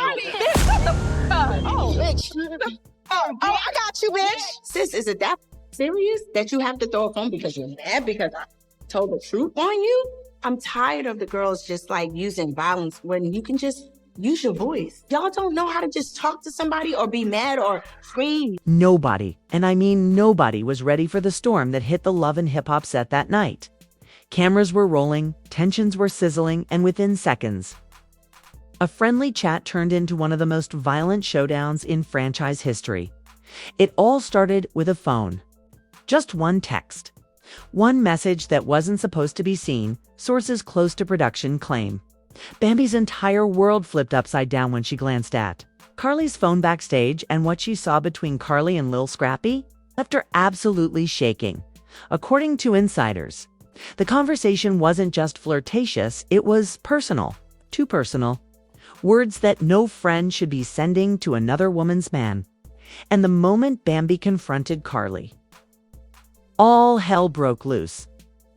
Oh, bitch. Oh, I got you, bitch. Sis, is it that serious that you have to throw a phone because you're mad because I told the truth on you? I'm tired of the girls just like using violence when you can just use your voice. Y'all don't know how to just talk to somebody or be mad or scream. Nobody, and I mean nobody, was ready for the storm that hit the Love and Hip Hop set that night. Cameras were rolling, tensions were sizzling, and within seconds, a friendly chat turned into one of the most violent showdowns in franchise history. It all started with a phone. Just one text. One message that wasn't supposed to be seen, sources close to production claim. Bambi's entire world flipped upside down when she glanced at Karlie's phone backstage, and what she saw between Karlie and Lil Scrappy left her absolutely shaking. According to insiders, the conversation wasn't just flirtatious, it was personal. Too personal. Words that no friend should be sending to another woman's man. And the moment Bambi confronted Karlie, all hell broke loose.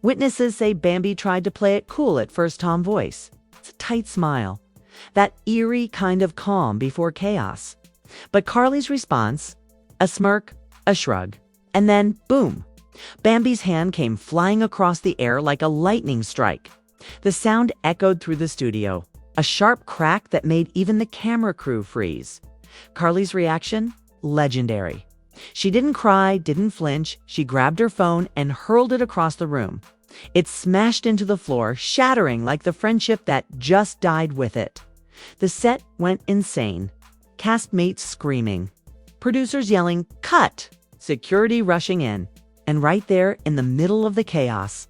Witnesses say Bambi tried to play it cool at first, tom voice. It's a tight smile. That eerie kind of calm before chaos. But Karlie's response? A smirk, a shrug. And then, boom. Bambi's hand came flying across the air like a lightning strike. The sound echoed through the studio. A sharp crack that made even the camera crew freeze. Karlie's reaction? Legendary. She didn't cry, didn't flinch. She grabbed her phone and hurled it across the room. It smashed into the floor, shattering like the friendship that just died with it. The set went insane. Castmates screaming. Producers yelling, "Cut!" Security rushing in. And right there, in the middle of the chaos,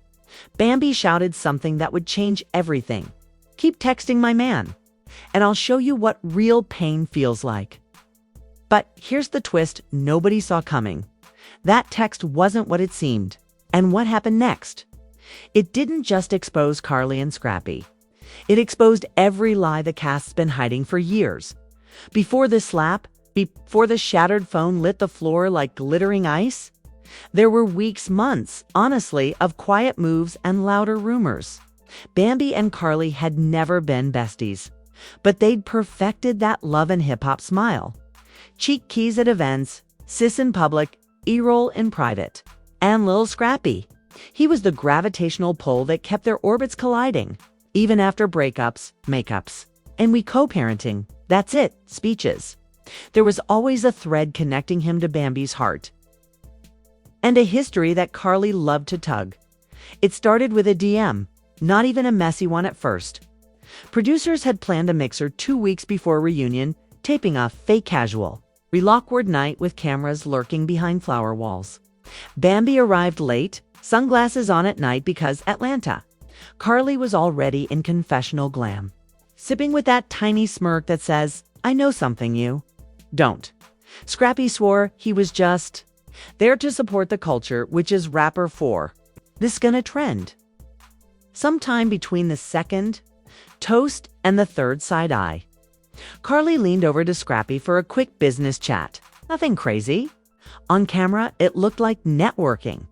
Bambi shouted something that would change everything. "Keep texting my man, and I'll show you what real pain feels like." But here's the twist nobody saw coming. That text wasn't what it seemed. And what happened next? It didn't just expose Karlie and Scrappy. It exposed every lie the cast's been hiding for years. Before the slap, before the shattered phone lit the floor like glittering ice, there were weeks, months, honestly, of quiet moves and louder rumors. Bambi and Karlie had never been besties, but they'd perfected that love and hip-hop smile. Cheek keys at events, sis in public, E-roll in private. And Lil Scrappy. He was the gravitational pull that kept their orbits colliding, even after breakups, makeups, and we co-parenting. That's it, speeches. There was always a thread connecting him to Bambi's heart. And a history that Karlie loved to tug. It started with a DM. Not even a messy one at first. Producers had planned a mixer 2 weeks before reunion, taping a fake casual, real awkward night with cameras lurking behind flower walls. Bambi arrived late, sunglasses on at night because Atlanta. Karlie was already in confessional glam, sipping with that tiny smirk that says, "I know something you don't." Scrappy swore he was just there to support the culture, which is rapper 4. This gonna trend. Sometime between the second toast and the third side eye, Karlie leaned over to Scrappy for a quick business chat. Nothing crazy. On camera, it looked like networking.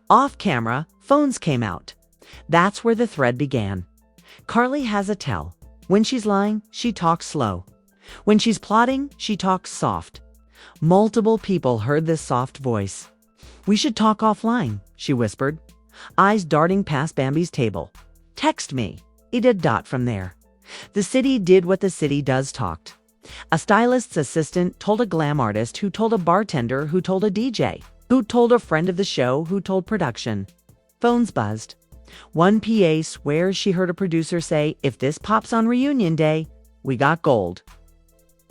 Off camera, phones came out. That's where the thread began. Karlie has a tell. When she's lying, she talks slow. When she's plotting, she talks soft. Multiple people heard this soft voice. "We should talk offline," she whispered, eyes darting past Bambi's table. "Text me." It a dot from there. The city did what the city does, talked. A stylist's assistant told a glam artist, who told a bartender, who told a DJ, who told a friend of the show, who told production. Phones buzzed. One PA swears she heard a producer say, "If this pops on reunion day, we got gold."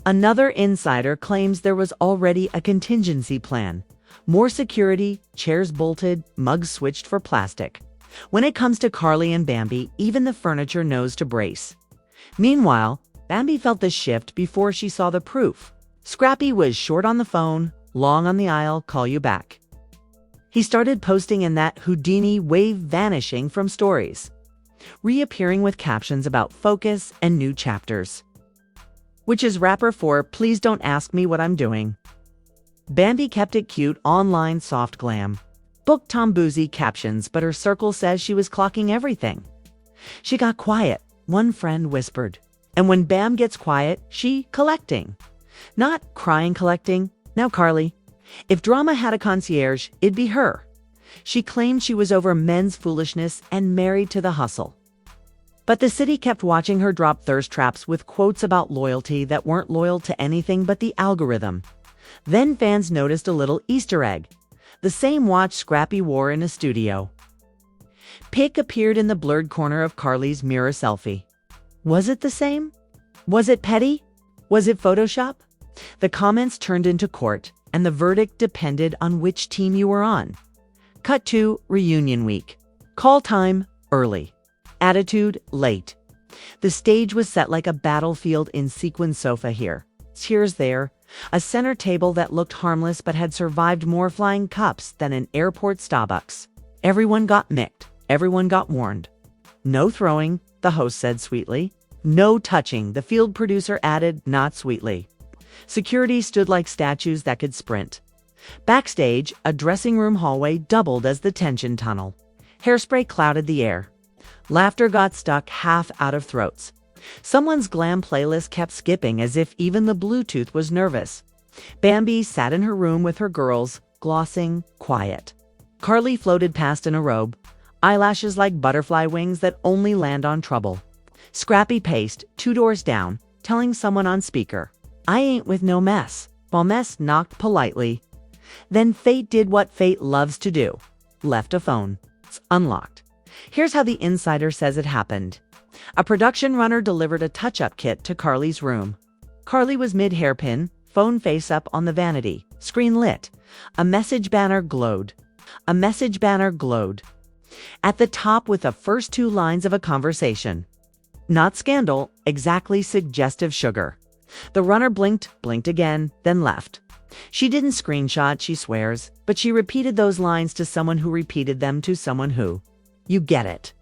Another insider claims there was already a contingency plan. More security, chairs bolted, mugs switched for plastic. When it comes to Karlie and Bambi, even the furniture knows to brace. Meanwhile, Bambi felt the shift before she saw the proof. Scrappy was short on the phone, long on the aisle, call you back. He started posting in that Houdini wave, vanishing from stories, reappearing with captions about focus and new chapters. Which is rapper 4, "Please don't ask me what I'm doing." Bambi kept it cute, online soft glam. Booked Tom Boozy captions, but her circle says she was clocking everything. She got quiet. One friend whispered, And when Bam gets quiet, she collecting. Not crying collecting. Now Karlie. If drama had a concierge, it'd be her. She claimed she was over men's foolishness and married to the hustle. But the city kept watching her drop thirst traps with quotes about loyalty that weren't loyal to anything but the algorithm. Then fans noticed a little Easter egg. The same watch Scrappy wore in a studio. Pic appeared in the blurred corner of Karlie's mirror selfie. Was it the same? Was it petty? Was it Photoshop? The comments turned into court, and the verdict depended on which team you were on. Cut to reunion week. Call time, early. Attitude, late. The stage was set like a battlefield in sequin sofa here. Cheers there. A center table that looked harmless but had survived more flying cups than an airport Starbucks. Everyone got micked. Everyone got warned. No throwing, the host said sweetly. No touching, the field producer added, not sweetly. Security stood like statues that could sprint. Backstage, a dressing room hallway doubled as the tension tunnel. Hairspray clouded the air. Laughter got stuck half out of throats. Someone's glam playlist kept skipping as if even the Bluetooth was nervous. Bambi sat in her room with her girls, glossing, quiet. Karlie floated past in a robe, eyelashes like butterfly wings that only land on trouble. Scrappy paced, 2 doors down, telling someone on speaker, I ain't with no mess, while Mess knocked politely. Then fate did what fate loves to do. Left a phone. It's unlocked. Here's how the insider says it happened. A production runner delivered a touch-up kit to Karlie's room. Karlie was mid-hairpin, phone face up on the vanity, screen lit. A message banner glowed. A message banner glowed. At the top with the first 2 lines of a conversation. Not scandal, exactly suggestive sugar. The runner blinked again, then left. She didn't screenshot, she swears, but she repeated those lines to someone who repeated them to someone who. You get it.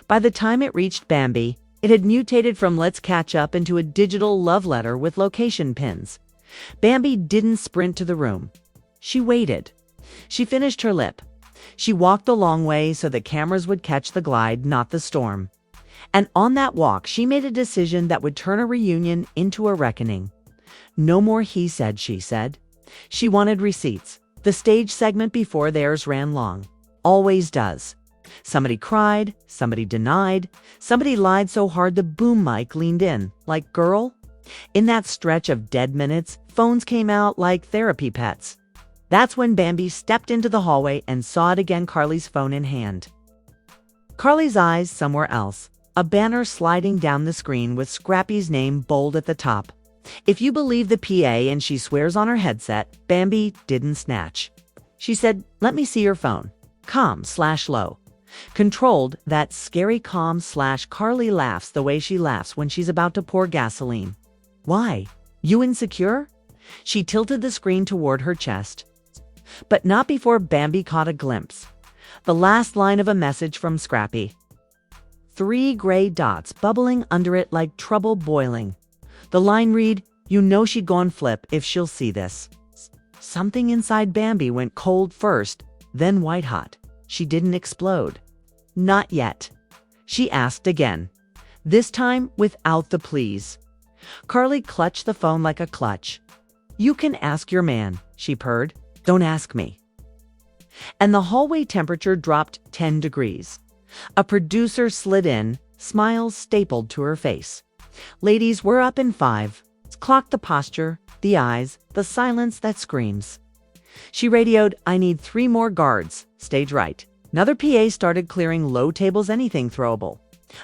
By the time it reached Bambi, it had mutated from let's catch up into a digital love letter with location pins. Bambi didn't sprint to the room. She waited. She finished her lip. She walked a long way so the cameras would catch the glide, not the storm. And on that walk, she made a decision that would turn a reunion into a reckoning. No more he said, she said. She wanted receipts. The stage segment before theirs ran long. Always does. Somebody cried, somebody denied, somebody lied so hard the boom mic leaned in, like, girl? In that stretch of dead minutes, phones came out like therapy pets. That's when Bambi stepped into the hallway and saw it again, Karlie's phone in hand. Karlie's eyes somewhere else, a banner sliding down the screen with Scrappy's name bold at the top. If you believe the PA and she swears on her headset, Bambi didn't snatch. She said, let me see your phone. Calm/low. Controlled, that scary calm/Karlie laughs the way she laughs when she's about to pour gasoline. Why? You insecure? She tilted the screen toward her chest. But not before Bambi caught a glimpse. The last line of a message from Scrappy. 3 gray dots bubbling under it like trouble boiling. The line read, you know she'd gone flip if she'll see this. Something inside Bambi went cold first, then white hot. She didn't explode. Not yet. She asked again. This time without the please. Karlie clutched the phone like a clutch. You can ask your man, she purred. Don't ask me. And the hallway temperature dropped 10 degrees. A producer slid in, smiles stapled to her face. Ladies, we're up in 5. Clock the posture, the eyes, the silence that screams. She radioed, I need 3 more guards, stage right. Another PA started clearing low tables, anything throwable.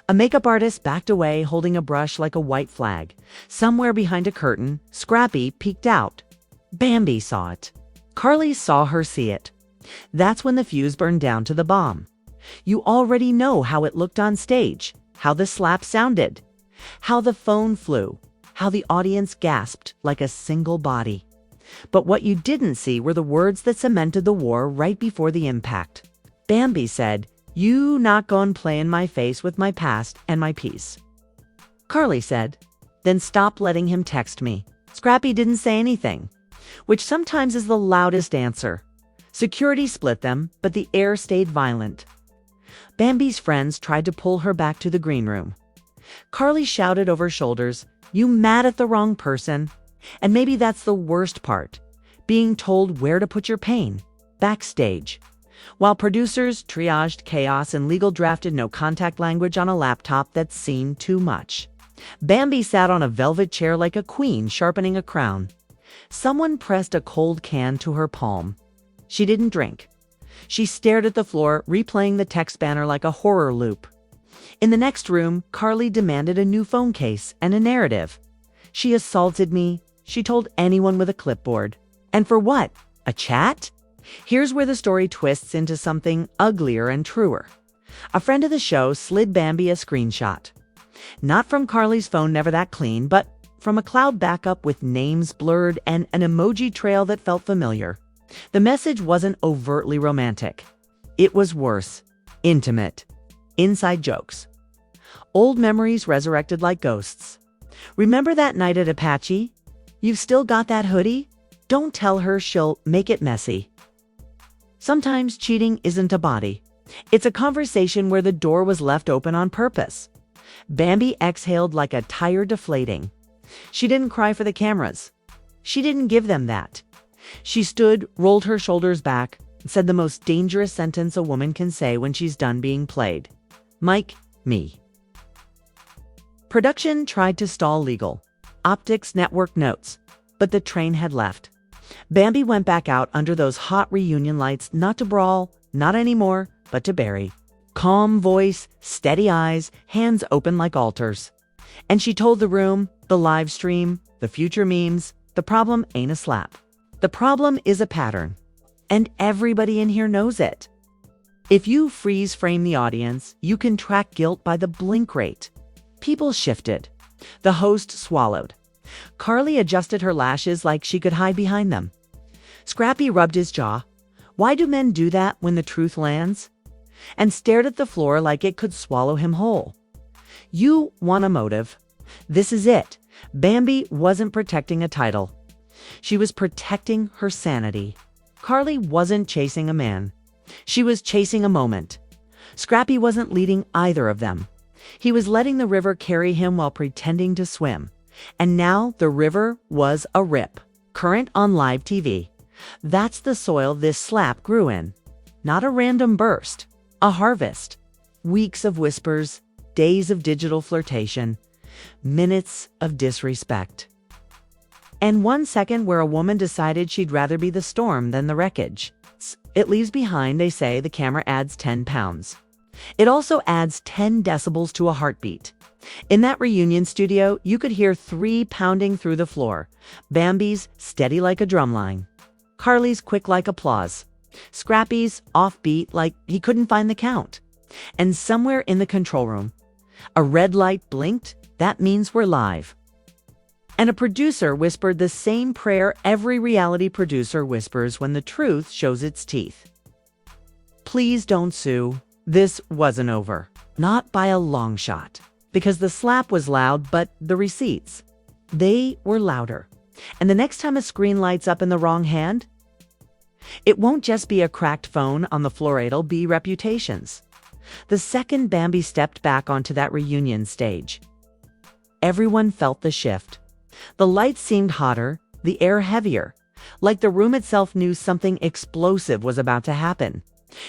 A makeup artist backed away, holding a brush like a white flag. Somewhere behind a curtain, Scrappy peeked out. Bambi saw it. Karlie saw her see it. That's when the fuse burned down to the bomb. You already know how it looked on stage, how the slap sounded, how the phone flew, how the audience gasped like a single body. But what you didn't see were the words that cemented the war right before the impact. Bambi said, you not gon' play in my face with my past and my peace. Karlie said, then stop letting him text me. Scrappy didn't say anything, which sometimes is the loudest answer. Security split them, but the air stayed violent. Bambi's friends tried to pull her back to the green room. Karlie shouted over shoulders, "You mad at the wrong person?" And maybe that's the worst part, being told where to put your pain, backstage. While producers triaged chaos and legal drafted no contact language on a laptop that seemed too much. Bambi sat on a velvet chair like a queen sharpening a crown. Someone pressed a cold can to her palm. She didn't drink. She stared at the floor, replaying the text banner like a horror loop. In the next room, Karlie demanded a new phone case and a narrative. "She assaulted me," she told anyone with a clipboard. And for what? A chat? Here's where the story twists into something uglier and truer. A friend of the show slid Bambi a screenshot. Not from Karlie's phone, never that clean, but from a cloud backup with names blurred and an emoji trail that felt familiar. The message wasn't overtly romantic. It was worse. Intimate. Inside jokes. Old memories resurrected like ghosts. "Remember that night at Apache? You've still got that hoodie? Don't tell her, she'll make it messy." Sometimes cheating isn't a body. It's a conversation where the door was left open on purpose. Bambi exhaled like a tire deflating. She didn't cry for the cameras. She didn't give them that. She stood, rolled her shoulders back, and said the most dangerous sentence a woman can say when she's done being played. "Mike, me." Production tried to stall legal. Optics network notes. But the train had left. Bambi went back out under those hot reunion lights, not to brawl, not anymore, but to bury. Calm voice, steady eyes, hands open like altars. And she told the room, the live stream, the future memes, the problem ain't a slap. The problem is a pattern. And everybody in here knows it. If you freeze frame the audience, you can track guilt by the blink rate. People shifted. The host swallowed. Karlie adjusted her lashes like she could hide behind them. Scrappy rubbed his jaw. Why do men do that when the truth lands? And stared at the floor like it could swallow him whole. You want a motive. This is it. Bambi wasn't protecting a title. She was protecting her sanity. Karlie wasn't chasing a man. She was chasing a moment. Scrappy wasn't leading either of them. He was letting the river carry him while pretending to swim. And now the river was a rip. Current on live TV. That's the soil this slap grew in. Not a random burst. A harvest. Weeks of whispers, days of digital flirtation, minutes of disrespect. And 1 second where a woman decided she'd rather be the storm than the wreckage. It leaves behind, they say, the camera adds 10 pounds. It also adds 10 decibels to a heartbeat. In that reunion studio, you could hear 3 pounding through the floor. Bambi's steady like a drumline. Karlie's quick like applause. Scrappy's offbeat like he couldn't find the count. And somewhere in the control room, a red light blinked. That means we're live. And a producer whispered the same prayer every reality producer whispers when the truth shows its teeth. Please don't sue. This wasn't over. Not by a long shot. Because the slap was loud, but the receipts, they were louder. And the next time a screen lights up in the wrong hand, it won't just be a cracked phone on the floor, it'll be reputations. The second Bambi stepped back onto that reunion stage, everyone felt the shift. The lights seemed hotter, the air heavier, like the room itself knew something explosive was about to happen.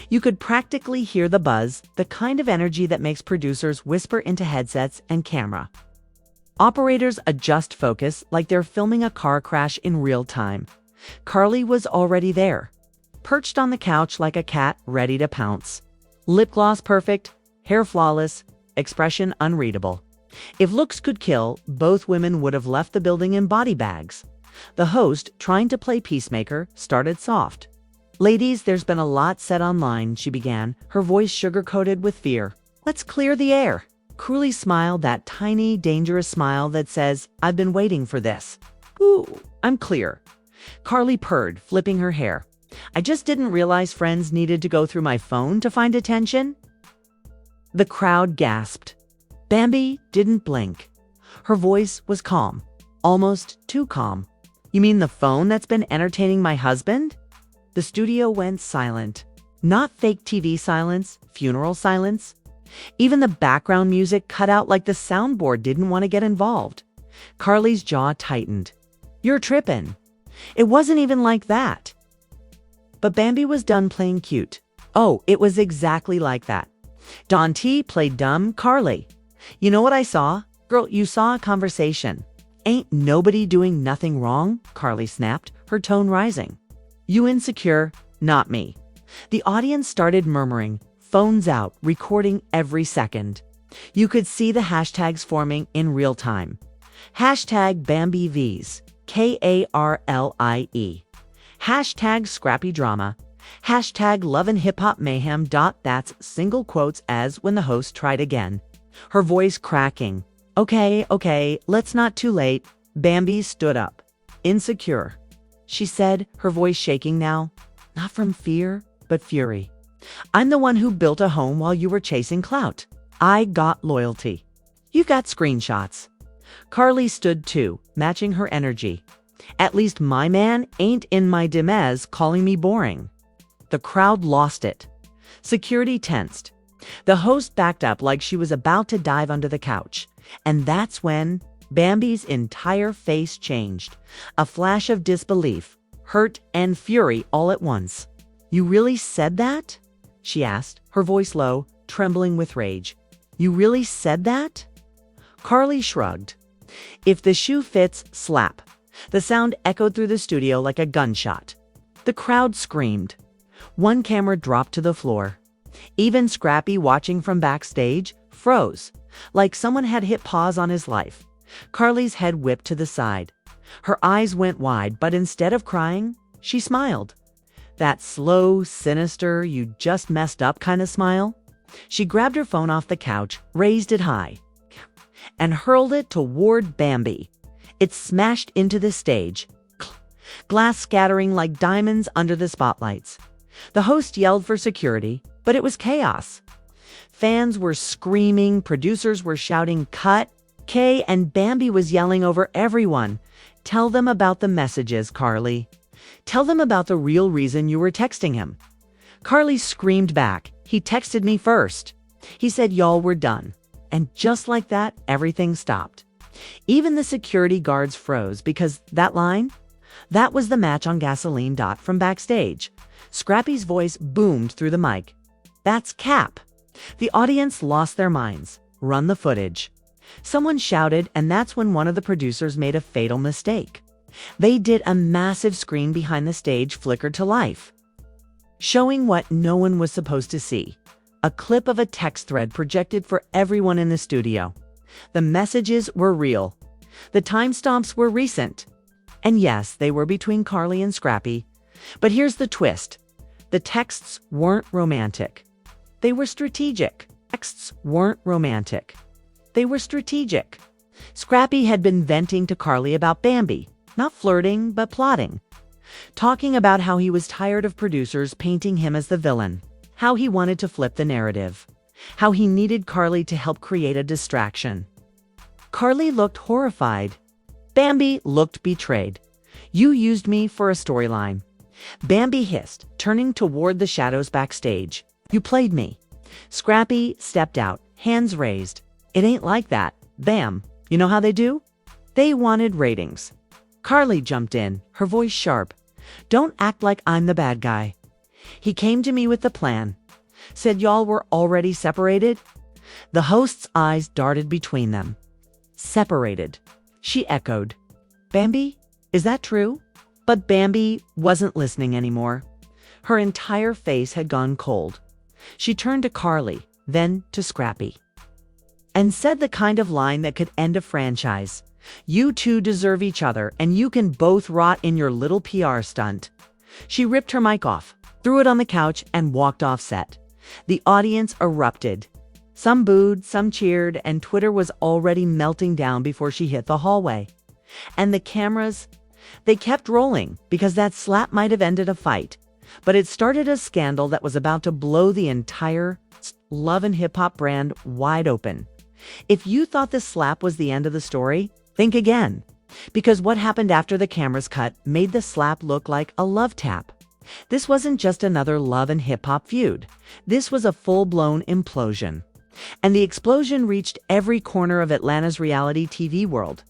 You could practically hear the buzz, the kind of energy that makes producers whisper into headsets and camera. Operators adjust focus like they're filming a car crash in real time. Karlie was already there, perched on the couch like a cat ready to pounce. Lip gloss perfect, hair flawless, expression unreadable. If looks could kill, both women would have left the building in body bags. The host, trying to play peacemaker, started soft. "Ladies, there's been a lot said online," she began, her voice sugar-coated with fear. "Let's clear the air." Karlie smiled, that tiny, dangerous smile that says, "I've been waiting for this." "Ooh, I'm clear." Karlie purred, flipping her hair. "I just didn't realize friends needed to go through my phone to find attention." The crowd gasped. Bambi didn't blink. Her voice was calm, almost too calm. "You mean the phone that's been entertaining my husband?" The studio went silent. Not fake TV silence, funeral silence. Even the background music cut out like the soundboard didn't want to get involved. Karlie's jaw tightened. "You're trippin'. It wasn't even like that." But Bambi was done playing cute. Oh, it was exactly like that. Don T played dumb Karlie. "You know what I saw? Girl, you saw a conversation. Ain't nobody doing nothing wrong," Karlie snapped, her tone rising. "You insecure, not me." The audience started murmuring, phones out, recording every second. You could see the hashtags forming in real time. Hashtag BambiVs, Karlie. Hashtag Scrappy Drama. Hashtag Love and Hip Hop Mayhem. That's single quotes as when the host tried again. Her voice cracking. Okay, let's not too late." Bambi stood up. "Insecure," she said, her voice shaking now. "Not from fear, but fury. I'm the one who built a home while you were chasing clout. I got loyalty. You've got screenshots." Karlie stood too, matching her energy. "At least my man ain't in my DMs calling me boring." The crowd lost it. Security tensed. The host backed up like she was about to dive under the couch. And that's when Bambi's entire face changed. A flash of disbelief, hurt, and fury all at once. "You really said that?" she asked, her voice low, trembling with rage. "You really said that?" Karlie shrugged. "If the shoe fits, slap." The sound echoed through the studio like a gunshot. The crowd screamed. One camera dropped to the floor. Even Scrappy, watching from backstage, froze, like someone had hit pause on his life. Karlie's head whipped to the side. Her eyes went wide, but instead of crying, she smiled. That slow, sinister, you just messed up kind of smile. She grabbed her phone off the couch, raised it high, and hurled it toward Bambi. It smashed into the stage, glass scattering like diamonds under the spotlights. The host yelled for security, but it was chaos. Fans were screaming, producers were shouting, "Cut!" And Bambi was yelling over everyone. "Tell them about the messages, Karlie. Tell them about the real reason you were texting him." Karlie screamed back, "He texted me first. He said y'all were done." And just like that, everything stopped. Even the security guards froze because that line, that was the match on gasoline. From backstage, Scrappy's voice boomed through the mic. "That's cap." The audience lost their minds. "Run the footage." Someone shouted, and that's when one of the producers made a fatal mistake. They did a massive screen behind the stage flickered to life, showing what no one was supposed to see. A clip of a text thread projected for everyone in the studio. The messages were real. The timestamps were recent. And yes, they were between Karlie and Scrappy. But here's the twist. The texts weren't romantic. They were strategic. Texts weren't romantic. They were strategic. Scrappy had been venting to Karlie about Bambi, not flirting, but plotting. Talking about how he was tired of producers painting him as the villain, how he wanted to flip the narrative, how he needed Karlie to help create a distraction. Karlie looked horrified. Bambi looked betrayed. "You used me for a storyline." Bambi hissed, turning toward the shadows backstage. "You played me." Scrappy stepped out, hands raised. "It ain't like that. Bam. You know how they do?" They wanted ratings. Karlie jumped in, her voice sharp. "Don't act like I'm the bad guy. He came to me with the plan. Said y'all were already separated." The host's eyes darted between them. "Separated," she echoed. "Bambi, is that true?" But Bambi wasn't listening anymore. Her entire face had gone cold. She turned to Karlie, then to Scrappy, and said the kind of line that could end a franchise. "You two deserve each other, and you can both rot in your little PR stunt." She ripped her mic off, threw it on the couch, and walked off set. The audience erupted. Some booed, some cheered, and Twitter was already melting down before she hit the hallway. And the cameras, they kept rolling because that slap might have ended a fight, but it started a scandal that was about to blow the entire Love and Hip Hop brand wide open. If you thought the slap was the end of the story, think again, because what happened after the cameras cut made the slap look like a love tap. This wasn't just another Love and Hip Hop feud. This was a full-blown implosion. And the explosion reached every corner of Atlanta's reality TV world.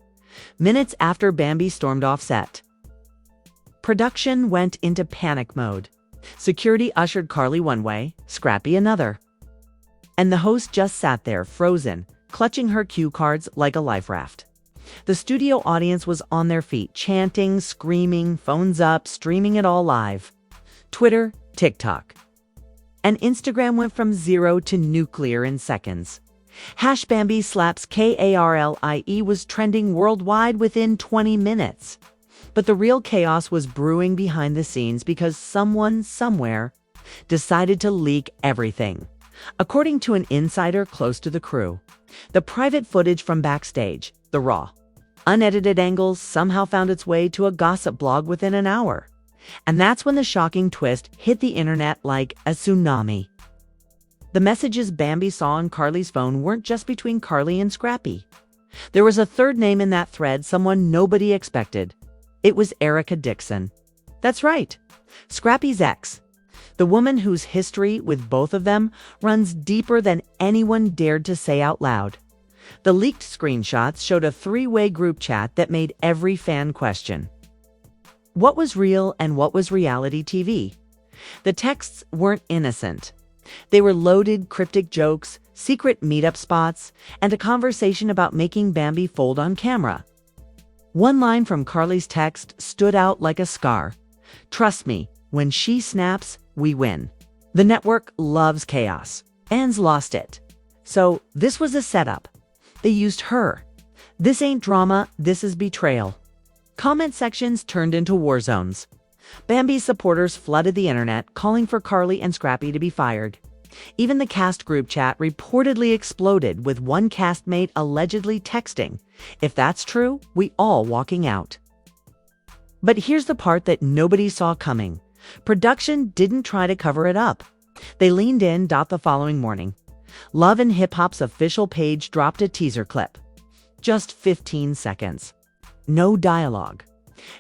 Minutes after Bambi stormed off set, production went into panic mode. Security ushered Karlie one way, Scrappy another. And the host just sat there, frozen, clutching her cue cards like a life raft. The studio audience was on their feet, chanting, screaming, phones up, streaming it all live. Twitter, TikTok, and Instagram went from 0 to nuclear in seconds. #Bambi slaps KARLIE was trending worldwide within 20 minutes. But the real chaos was brewing behind the scenes because someone, somewhere, decided to leak everything. According to an insider close to the crew, the private footage from backstage, the raw, unedited angles, somehow found its way to a gossip blog within an hour. And that's when the shocking twist hit the internet like a tsunami. The messages Bambi saw on Karlie's phone weren't just between Karlie and Scrappy. There was a third name in that thread, someone nobody expected. It was Erica Dixon. That's right, Scrappy's ex. The woman whose history with both of them runs deeper than anyone dared to say out loud. The leaked screenshots showed a three-way group chat that made every fan question what was real and what was reality TV. The texts weren't innocent. They were loaded, cryptic jokes, secret meetup spots, and a conversation about making Bambi fold on camera. One line from Karlie's text stood out like a scar. "Trust me, when she snaps, we win." The network loves chaos. Anne's lost it. So this was a setup. They used her. This ain't drama, this is betrayal. Comment sections turned into war zones. Bambi's supporters flooded the internet, calling for Karlie and Scrappy to be fired. Even the cast group chat reportedly exploded, with one castmate allegedly texting, "If that's true, we all walking out." But here's the part that nobody saw coming. Production didn't try to cover it up. They leaned in. The following morning, Love and Hip Hop's official page dropped a teaser clip. Just 15 seconds. No dialogue.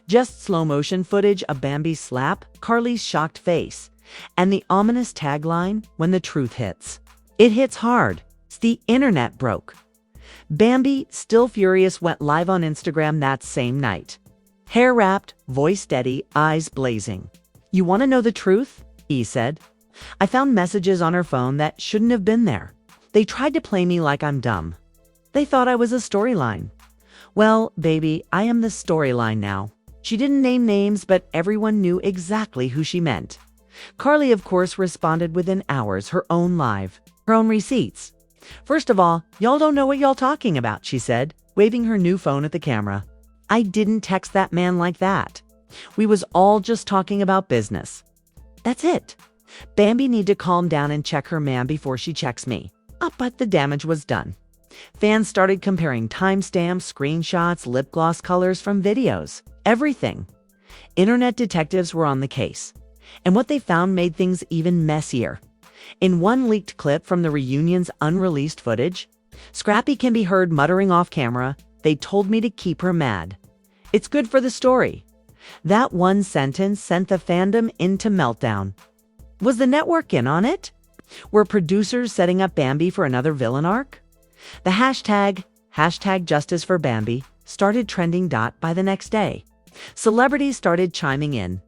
Just slow-motion footage of Bambi's slap, Karlie's shocked face, and the ominous tagline, "When the truth hits." It hits hard. The internet broke. Bambi, still furious, went live on Instagram that same night. Hair wrapped, voice steady, eyes blazing. "You want to know the truth?" he said. "I found messages on her phone that shouldn't have been there. They tried to play me like I'm dumb. They thought I was a storyline. Well, baby, I am the storyline now." She didn't name names, but everyone knew exactly who she meant. Karlie, of course, responded within hours, her own live, her own receipts. "First of all, y'all don't know what y'all talking about," she said, waving her new phone at the camera. "I didn't text that man like that. We was all just talking about business. That's it. Bambi need to calm down and check her man before she checks me." But the damage was done. Fans started comparing timestamps, screenshots, lip gloss colors from videos, everything. Internet detectives were on the case, and what they found made things even messier. In one leaked clip from the reunion's unreleased footage, Scrappy can be heard muttering off camera, "They told me to keep her mad. It's good for the story." That one sentence sent the fandom into meltdown. Was the network in on it? Were producers setting up Bambi for another villain arc? The hashtag Justice for Bambi started trending. By the next day, celebrities started chiming in.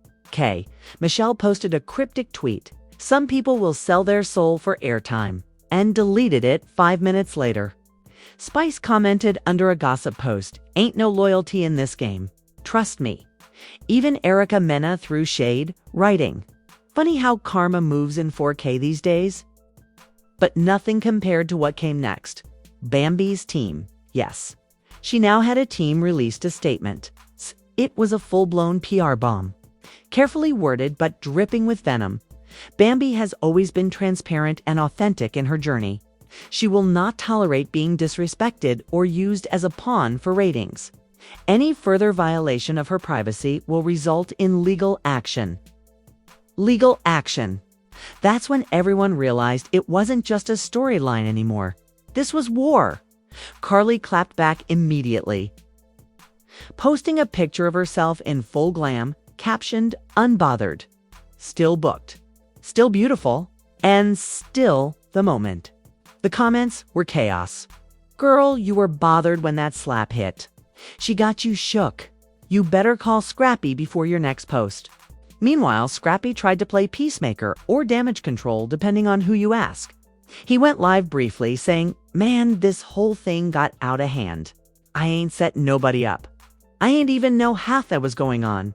Michelle posted a cryptic tweet, "Some people will sell their soul for airtime," and deleted it 5 minutes later. Spice commented under a gossip post, "Ain't no loyalty in this game. Trust me." Even Erica Mena threw shade, writing, "Funny how karma moves in 4K these days." But nothing compared to what came next. Bambi's team. Yes, she now had a team, released a statement. It was a full-blown PR bomb. Carefully worded but dripping with venom. Bambi has always been transparent and authentic in her journey. She will not tolerate being disrespected or used as a pawn for ratings. Any further violation of her privacy will result in legal action. Legal action. That's when everyone realized it wasn't just a storyline anymore. This was war. Karlie clapped back immediately, posting a picture of herself in full glam, captioned, "Unbothered. Still booked. Still beautiful. And still the moment." The comments were chaos. Girl, you were bothered when that slap hit. She got you shook. You better call Scrappy before your next post. Meanwhile, Scrappy tried to play peacemaker or damage control depending on who you ask. He went live briefly saying, "Man, this whole thing got out of hand. I ain't set nobody up. I ain't even know half that was going on."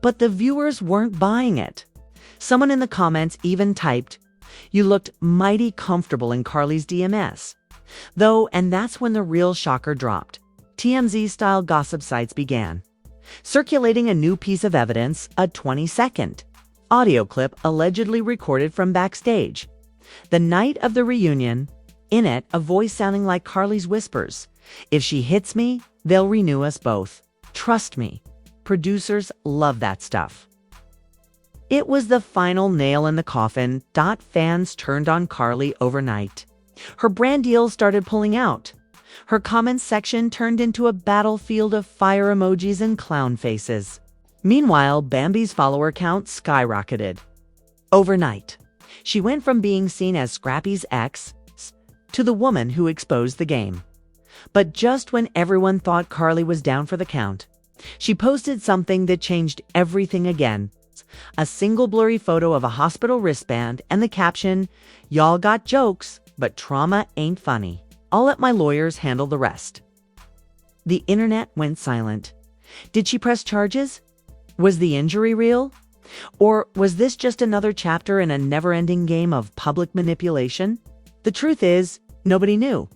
But the viewers weren't buying it. Someone in the comments even typed, "You looked mighty comfortable in Karlie's DMS." Though, and that's when the real shocker dropped. TMZ-style gossip sites began circulating a new piece of evidence, a 20-second audio clip allegedly recorded from backstage. The night of the reunion, in it, a voice sounding like Karlie's whispers, "If she hits me, they'll renew us both. Trust me." Producers love that stuff. It was the final nail in the coffin. Fans turned on Karlie overnight. Her brand deals started pulling out. Her comments section turned into a battlefield of fire emojis and clown faces. Meanwhile, Bambi's follower count skyrocketed. Overnight, she went from being seen as Scrappy's ex to the woman who exposed the game. But just when everyone thought Karlie was down for the count, she posted something that changed everything again. A single blurry photo of a hospital wristband and the caption, "Y'all got jokes, but trauma ain't funny. I'll let my lawyers handle the rest." The internet went silent. Did she press charges? Was the injury real? Or was this just another chapter in a never-ending game of public manipulation? The truth is, nobody knew.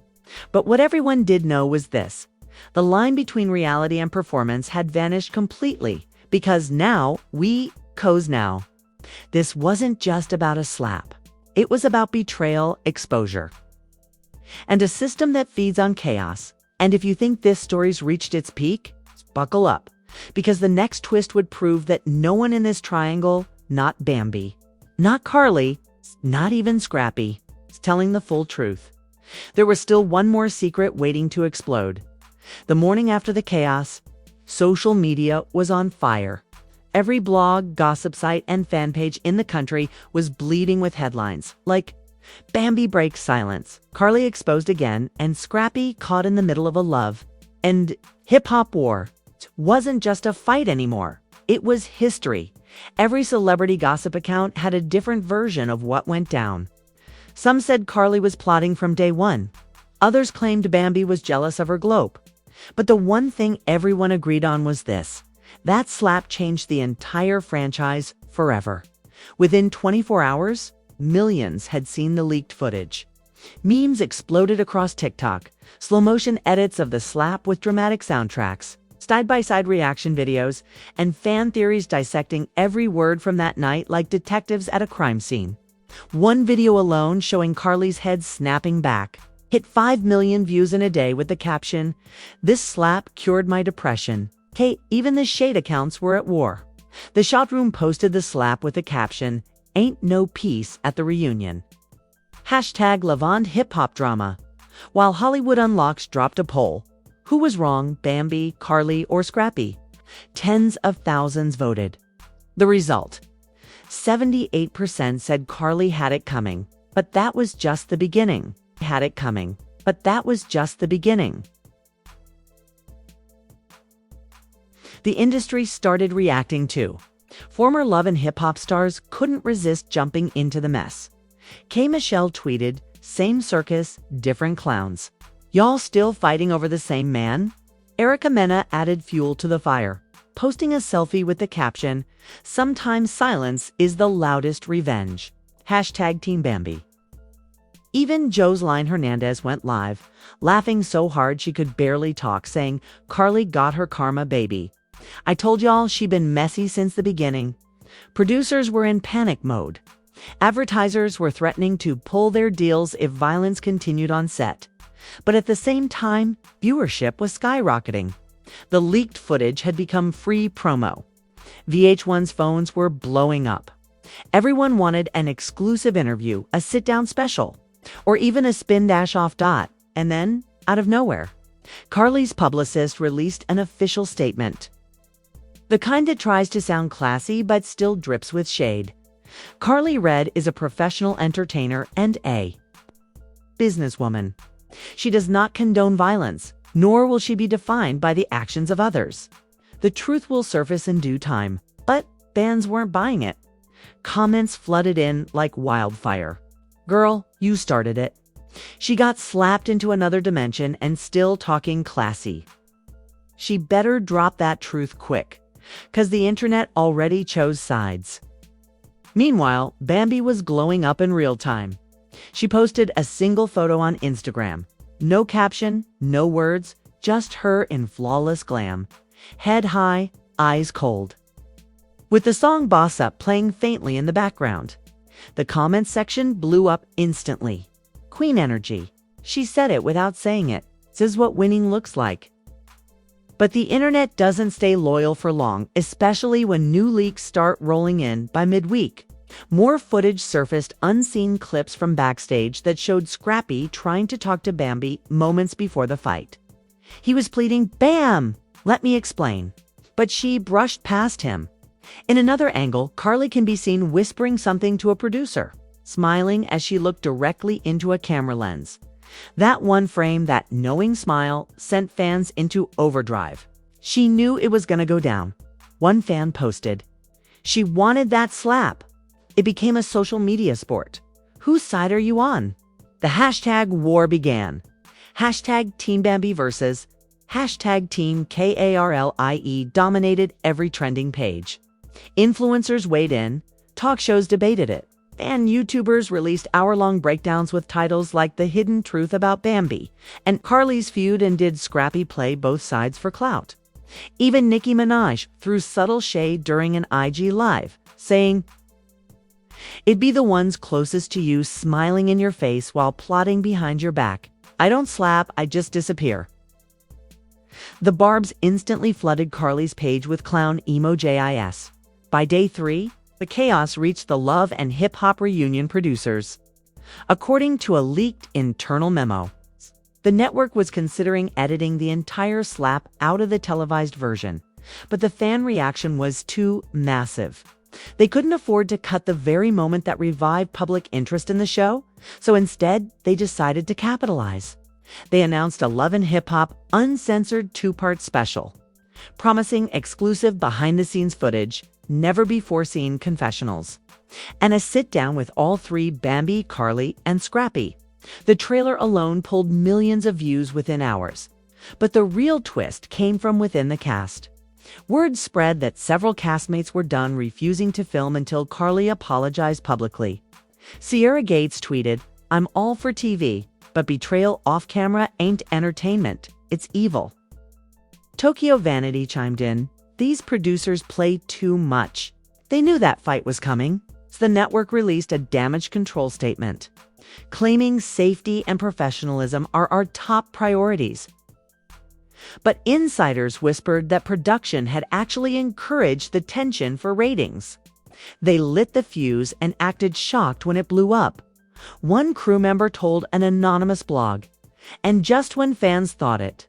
But what everyone did know was this: the line between reality and performance had vanished completely, because now, this wasn't just about a slap. It was about betrayal, exposure, and a system that feeds on chaos. And if you think this story's reached its peak, buckle up, because the next twist would prove that no one in this triangle, not Bambi, not Karlie, not even Scrappy, is telling the full truth. There was still one more secret waiting to explode. The morning after the chaos, social media was on fire. Every blog, gossip site, and fan page in the country was bleeding with headlines like "Bambi breaks silence, Karlie exposed again, and Scrappy caught in the middle of a love and hip-hop war." It wasn't just a fight anymore. It was history. Every celebrity gossip account had a different version of what went down. Some said Karlie was plotting from day one. Others claimed Bambi was jealous of her globe. But the one thing everyone agreed on was this: that slap changed the entire franchise forever. Within 24 hours, millions had seen the leaked footage. Memes exploded across TikTok, slow-motion edits of the slap with dramatic soundtracks, side-by-side reaction videos, and fan theories dissecting every word from that night like detectives at a crime scene. One video alone, showing Karlie's head snapping back, hit 5 million views in a day with the caption, "This slap cured my depression." Even the shade accounts were at war. The Shot Room posted the slap with the caption, "Ain't no peace at the reunion." #Lavand hip hop drama. While Hollywood Unlocks dropped a poll, who was wrong, Bambi, Karlie, or Scrappy? Tens of thousands voted. The result: 78% said Karlie had it coming, but that was just the beginning. Had it coming, but that was just the beginning. The industry started reacting too. Former Love and Hip Hop stars couldn't resist jumping into the mess. K. Michelle tweeted, "Same circus, different clowns. Y'all still fighting over the same man?" Erica Mena added fuel to the fire, posting a selfie with the caption, "Sometimes silence is the loudest revenge." #Team Bambi. Even Joseline Hernandez went live, laughing so hard she could barely talk, saying, "Karlie got her karma, baby. I told y'all she'd been messy since the beginning." Producers were in panic mode. Advertisers were threatening to pull their deals if violence continued on set. But at the same time, viewership was skyrocketing. The leaked footage had become free promo. VH1's phones were blowing up. Everyone wanted an exclusive interview, a sit-down special, or even a spin-off. And then, out of nowhere, Karlie's publicist released an official statement. The kind that tries to sound classy but still drips with shade. Karlie Red is a professional entertainer and a businesswoman. She does not condone violence, nor will she be defined by the actions of others. The truth will surface in due time, but fans weren't buying it. Comments flooded in like wildfire. "Girl, you started it." "She got slapped into another dimension and still talking classy." "She better drop that truth quick, 'cause the internet already chose sides." Meanwhile, Bambi was glowing up in real time. She posted a single photo on Instagram. No caption, no words, just her in flawless glam. Head high, eyes cold. With the song Boss Up playing faintly in the background. The comments section blew up instantly. "Queen energy. She said it without saying it. This is what winning looks like." But the internet doesn't stay loyal for long, especially when new leaks start rolling in by midweek. More footage surfaced, unseen clips from backstage that showed Scrappy trying to talk to Bambi moments before the fight. He was pleading, "Bam! Let me explain." But she brushed past him. In another angle, Karlie can be seen whispering something to a producer, smiling as she looked directly into a camera lens. That one frame, that knowing smile, sent fans into overdrive. She knew it was gonna go down. One fan posted, "She wanted that slap." It became a social media sport. Whose side are you on? The hashtag war began. Hashtag Team Bambi versus hashtag Team Karlie dominated every trending page. Influencers weighed in, talk shows debated it, and YouTubers released hour-long breakdowns with titles like "The Hidden Truth About Bambi" and "Karlie's Feud and Did Scrappy Play Both Sides for Clout?" Even Nicki Minaj threw subtle shade during an IG live, saying, "It'd be the ones closest to you smiling in your face while plotting behind your back. I don't slap, I just disappear." The barbs instantly flooded Karlie's page with clown emojis. By day 3, the chaos reached the Love and Hip Hop reunion producers. According to a leaked internal memo, the network was considering editing the entire slap out of the televised version, but the fan reaction was too massive. They couldn't afford to cut the very moment that revived public interest in the show, so instead, they decided to capitalize. They announced a Love and Hip Hop uncensored 2-part special, promising exclusive behind-the-scenes footage, never-before-seen confessionals, and a sit-down with all 3 Bambi, Karlie, and Scrappy. The trailer alone pulled millions of views within hours. But the real twist came from within the cast. Word spread that several castmates were done refusing to film until Karlie apologized publicly. Sierra Gates tweeted, "I'm all for TV, but betrayal off-camera ain't entertainment, it's evil." Tokyo Vanity chimed in, "These producers play too much." They knew that fight was coming, so the network released a damage control statement, claiming safety and professionalism are our top priorities. But insiders whispered that production had actually encouraged the tension for ratings. They lit the fuse and acted shocked when it blew up. One crew member told an anonymous blog, "And just when fans thought it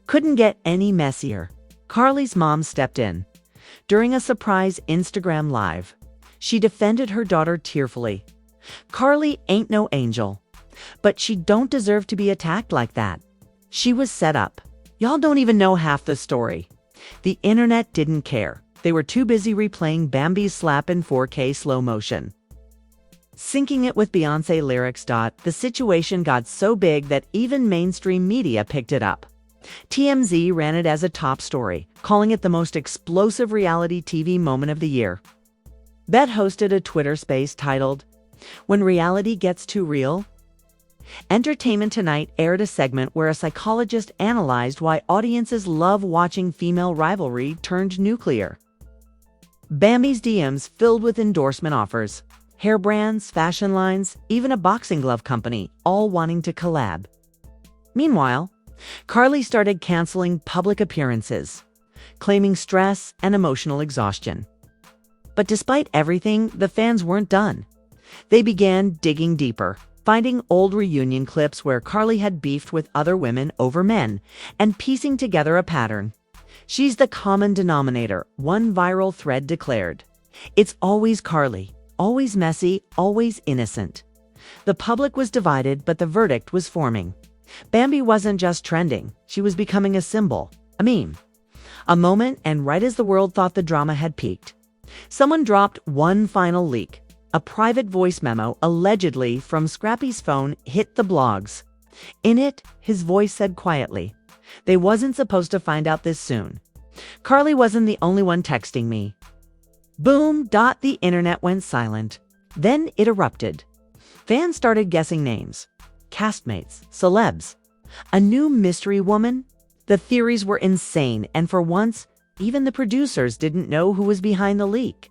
couldn't get any messier, Karlie's mom stepped in." During a surprise Instagram live, she defended her daughter tearfully. "Karlie ain't no angel, but she don't deserve to be attacked like that. She was set up. Y'all don't even know half the story." The internet didn't care. They were too busy replaying Bambi's slap in 4K slow motion, syncing it with Beyoncé lyrics. The situation got so big that even mainstream media picked it up. TMZ ran it as a top story, calling it the most explosive reality TV moment of the year. Bet hosted a Twitter space titled, "When Reality Gets Too Real." Entertainment Tonight aired a segment where a psychologist analyzed why audiences love watching female rivalry turned nuclear. Bambi's DMs filled with endorsement offers, hair brands, fashion lines, even a boxing glove company, all wanting to collab. Meanwhile, Karlie started canceling public appearances, claiming stress and emotional exhaustion. But despite everything, the fans weren't done. They began digging deeper, finding old reunion clips where Karlie had beefed with other women over men, and piecing together a pattern. "She's the common denominator," one viral thread declared. "It's always Karlie, always messy, always innocent." The public was divided, but the verdict was forming. Bambi wasn't just trending, she was becoming a symbol, a meme. A moment, and right as the world thought the drama had peaked, someone dropped one final leak. A private voice memo, allegedly from Scrappy's phone, hit the blogs. In it, his voice said quietly, "They wasn't supposed to find out this soon. Karlie wasn't the only one texting me." Boom! The internet went silent. Then it erupted. Fans started guessing names. Castmates, celebs, a new mystery woman. The theories were insane, and for once, even the producers didn't know who was behind the leak.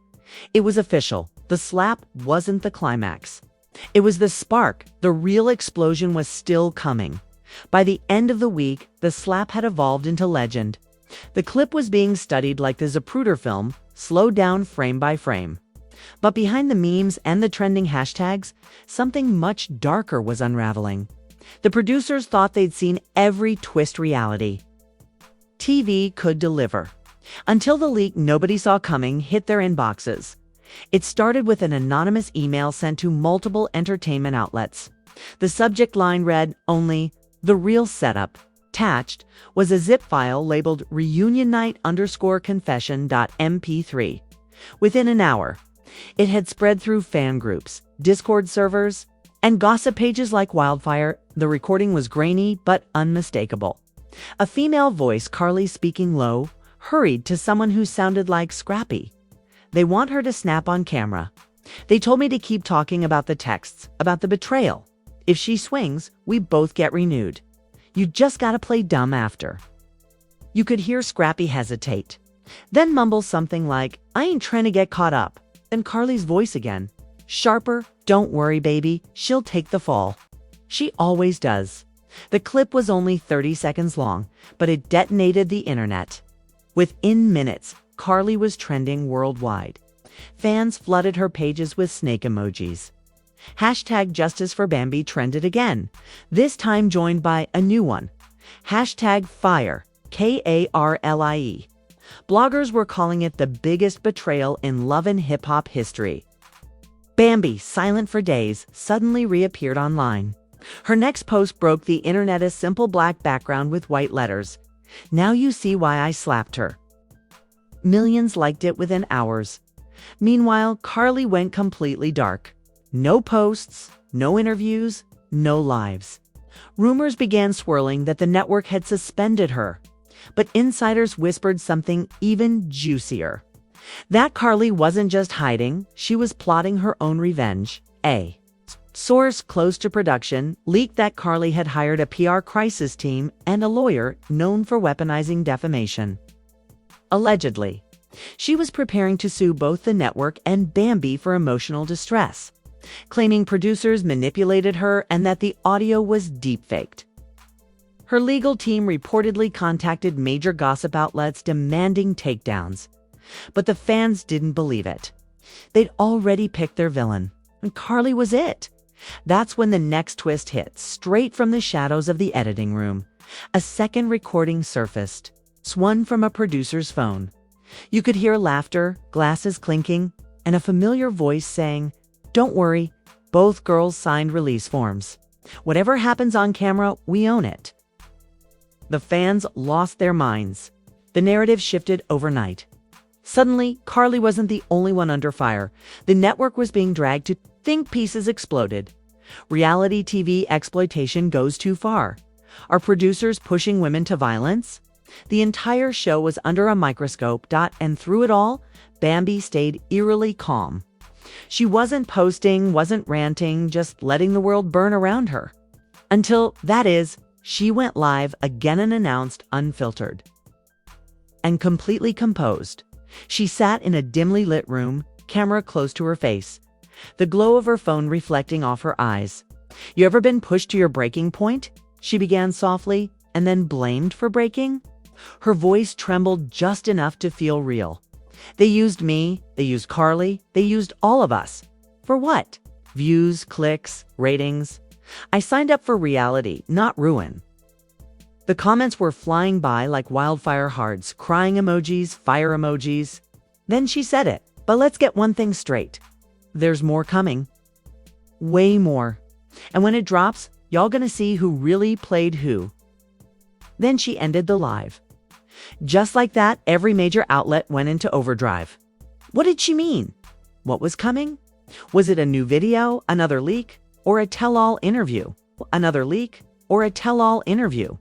It was official. The slap wasn't the climax. It was the spark. The real explosion was still coming. By the end of the week, the slap had evolved into legend. The clip was being studied like the Zapruder film, slowed down frame by frame. But behind the memes and the trending hashtags, something much darker was unraveling. The producers thought they'd seen every twist reality. TV could deliver. Until the leak nobody saw coming hit their inboxes. It started with an anonymous email sent to multiple entertainment outlets. The subject line read only, "The real setup." Attached was a zip file labeled reunionnight_confession.mp3. Within an hour, it had spread through fan groups, Discord servers, and gossip pages like wildfire. The recording was grainy but unmistakable. A female voice, Karlie speaking low, hurried to someone who sounded like Scrappy. "They want her to snap on camera. They told me to keep talking about the texts, about the betrayal. If she swings, we both get renewed. You just gotta play dumb after." You could hear Scrappy hesitate, then mumble something like, "I ain't trying to get caught up." Then Karlie's voice again, sharper, "Don't worry, baby, she'll take the fall. She always does." The clip was only 30 seconds long, but it detonated the internet. Within minutes, Karlie was trending worldwide. Fans flooded her pages with snake emojis. Hashtag Justice for Bambi trended again, this time joined by a new one. Hashtag Fire, Karlie. Bloggers were calling it the biggest betrayal in love and hip-hop history. Bambi, silent for days, suddenly reappeared online. Her next post broke the internet, a simple black background with white letters. "Now you see why I slapped her." Millions liked it within hours. Meanwhile, Karlie went completely dark. No posts, no interviews, no lives. Rumors began swirling that the network had suspended her. But insiders whispered something even juicier. That Karlie wasn't just hiding, she was plotting her own revenge. A source close to production leaked that Karlie had hired a PR crisis team and a lawyer known for weaponizing defamation. Allegedly, she was preparing to sue both the network and Bambi for emotional distress, claiming producers manipulated her and that the audio was deepfaked. Her legal team reportedly contacted major gossip outlets demanding takedowns. But the fans didn't believe it. They'd already picked their villain, and Karlie was it. That's when the next twist hit, straight from the shadows of the editing room. A second recording surfaced, one from a producer's phone. You could hear laughter, glasses clinking, and a familiar voice saying, "Don't worry, both girls signed release forms. Whatever happens on camera, we own it." The fans lost their minds. The narrative shifted overnight. Suddenly, Karlie wasn't the only one under fire. The network was being dragged to think pieces exploded. Reality TV exploitation goes too far. Are producers pushing women to violence? The entire show was under a microscope, and through it all, Bambi stayed eerily calm. She wasn't posting, wasn't ranting, just letting the world burn around her. Until, that is, she went live again and announced unfiltered and completely composed. She sat in a dimly lit room, camera close to her face, the glow of her phone reflecting off her eyes. "You ever been pushed to your breaking point?" she began softly, and then blamed for breaking. Her voice trembled just enough to feel real. "They used me, they used Karlie, they used all of us. For what? Views, clicks, ratings. I signed up for reality, not ruin." The comments were flying by like wildfire hearts, crying emojis, fire emojis. Then she said it, "But let's get one thing straight. There's more coming. Way more. And when it drops, y'all gonna see who really played who." Then she ended the live. Just like that, every major outlet went into overdrive. What did she mean? What was coming? Was it a new video, another leak, or a tell-all interview? Another leak, or a tell-all interview?